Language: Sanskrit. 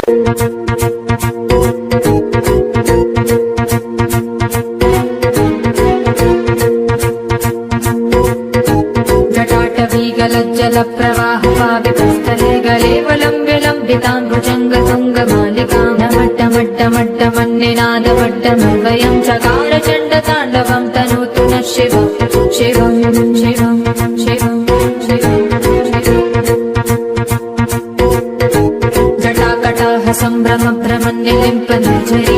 जटाटवीगलज्जलप्रवाहपावितस्थले गलेवलम्ब्यलम्बिताम्बुजङ्गतुङ्गमालिकां नमट्टमट्टमट्टमन्निनादमट्टमन्वयं चकार चण्डताण्डवं तनोतु नः शिवं शिवं शिवं शिवं शिवं जटाकटाह सम्भ्रम भ्रमन्निलिम्प निर्झरी